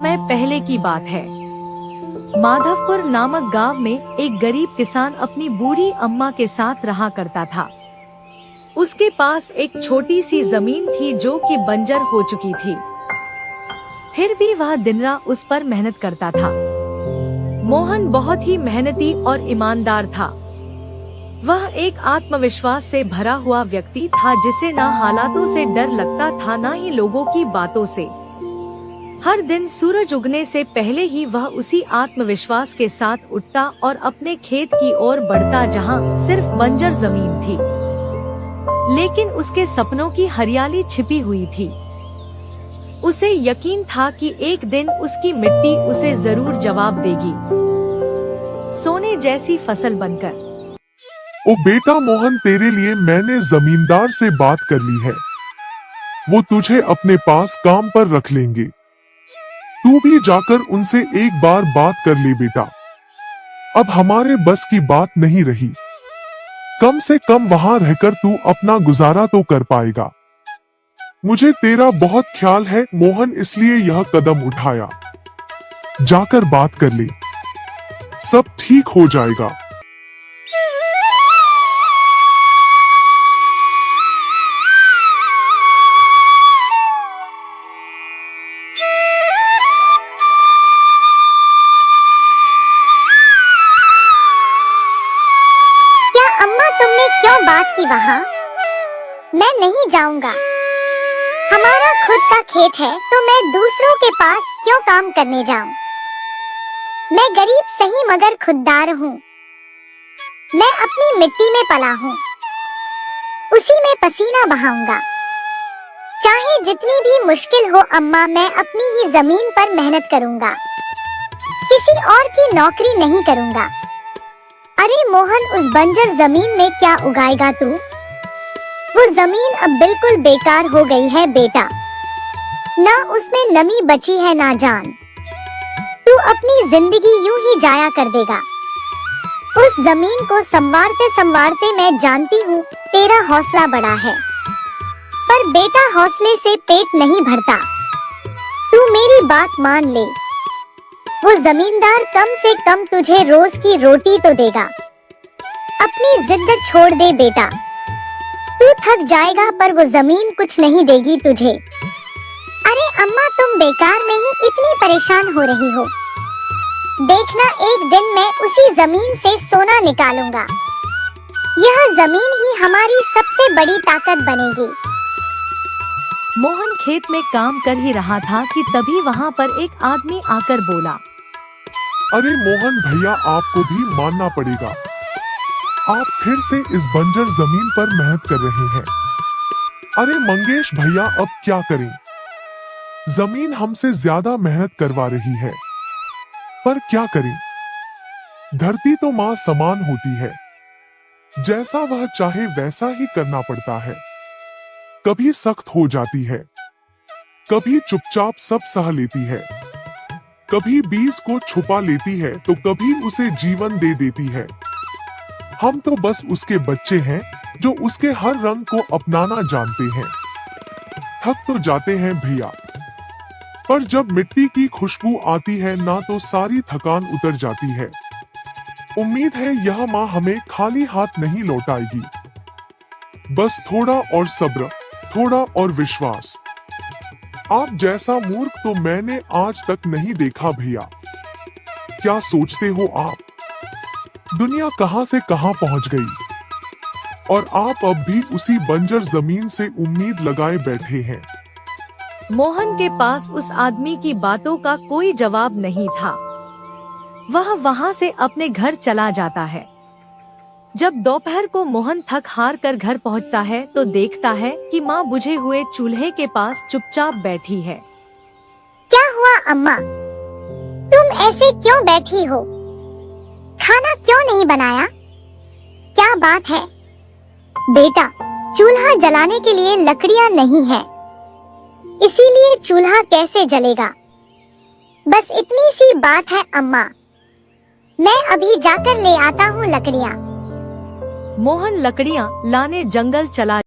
समय पहले की बात है। माधवपुर नामक गांव में एक गरीब किसान अपनी बूढ़ी अम्मा के साथ रहा करता था। उसके पास एक छोटी सी जमीन थी जो कि बंजर हो चुकी थी। फिर भी वह दिन रात उस पर मेहनत करता था। मोहन बहुत ही मेहनती और ईमानदार था। वह एक आत्मविश्वास से भरा हुआ व्यक्ति था जिसे न हालातों से डर लगता था न ही लोगों की बातों से। हर दिन सूरज उगने से पहले ही वह उसी आत्मविश्वास के साथ उठता और अपने खेत की ओर बढ़ता जहां सिर्फ बंजर जमीन थी, लेकिन उसके सपनों की हरियाली छिपी हुई थी। उसे यकीन था कि एक दिन उसकी मिट्टी उसे जरूर जवाब देगी, सोने जैसी फसल बनकर। ओ बेटा मोहन, तेरे लिए मैंने जमींदार से बात कर ली है। वो तुझे अपने पास काम पर रख लेंगे। तू भी जाकर उनसे एक बार बात कर ले बेटा। अब हमारे बस की बात नहीं रही। कम से कम वहां रहकर तू अपना गुजारा तो कर पाएगा। मुझे तेरा बहुत ख्याल है मोहन, इसलिए यह कदम उठाया। जाकर बात कर ले, सब ठीक हो जाएगा। क्यों बात की वहाँ? मैं नहीं जाऊंगा। हमारा खुद का खेत है तो मैं दूसरों के पास क्यों काम करने जाऊं? मैं गरीब सही मगर खुददार हूँ। मैं अपनी मिट्टी में पला हूँ, उसी में पसीना बहाऊंगा। चाहे जितनी भी मुश्किल हो अम्मा, मैं अपनी ही जमीन पर मेहनत करूंगा, किसी और की नौकरी नहीं करूंगा। अरे मोहन, उस बंजर जमीन में क्या उगाएगा तू? वो जमीन अब बिल्कुल बेकार हो गई है बेटा। ना उसमें नमी बची है ना जान। तू अपनी जिंदगी यूं ही जाया कर देगा। उस जमीन को संवारते संवारते मैं जानती हूँ तेरा हौसला बड़ा है, पर बेटा हौसले से पेट नहीं भरता। तू मेरी बात मान ले। वो जमींदार कम से कम तुझे रोज की रोटी तो देगा। अपनी जिद छोड़ दे बेटा। तू थक जाएगा पर वो जमीन कुछ नहीं देगी तुझे। अरे अम्मा, तुम बेकार में ही इतनी परेशान हो रही हो। देखना, एक दिन मैं उसी जमीन से सोना निकालूंगा। यह जमीन ही हमारी सबसे बड़ी ताकत बनेगी। मोहन खेत में काम कर ही रहा था कि तभी वहाँ पर एक आदमी आकर बोला, अरे मोहन भैया, आपको भी मानना पड़ेगा। आप फिर से इस बंजर जमीन पर मेहनत कर रहे हैं। अरे मंगेश भैया, अब क्या करें? जमीन हमसे ज्यादा मेहनत करवा रही है, पर क्या करें? धरती तो माँ समान होती है, जैसा वह चाहे वैसा ही करना पड़ता है। कभी सख्त हो जाती है, कभी चुपचाप सब सह लेती है, कभी बीज को छुपा लेती है तो कभी उसे जीवन दे देती है। हम तो बस उसके बच्चे हैं जो उसके हर रंग को अपनाना जानते हैं। थक तो जाते हैं भैया, पर जब मिट्टी की खुशबू आती है ना तो सारी थकान उतर जाती है। उम्मीद है यह माँ हमें खाली हाथ नहीं लौटाएगी। बस थोड़ा और सब्र, थोड़ा और विश्वास। आप जैसा मूर्ख तो मैंने आज तक नहीं देखा भैया। क्या सोचते हो आप? दुनिया कहां से कहां पहुंच गई और आप अब भी उसी बंजर जमीन से उम्मीद लगाए बैठे हैं। मोहन के पास उस आदमी की बातों का कोई जवाब नहीं था। वह वहां से अपने घर चला जाता है। जब दोपहर को मोहन थक हार कर घर पहुंचता है तो देखता है कि माँ बुझे हुए चूल्हे के पास चुपचाप बैठी है। क्या हुआ अम्मा? तुम ऐसे क्यों बैठी हो? खाना क्यों नहीं बनाया? क्या बात है? बेटा, चूल्हा जलाने के लिए लकड़ियां नहीं है, इसीलिए चूल्हा कैसे जलेगा? बस इतनी सी बात है अम्मा। मैं अभी जाकर ले आता हूँ लकड़ियाँ। मोहन लकड़ियाँ लाने जंगल चला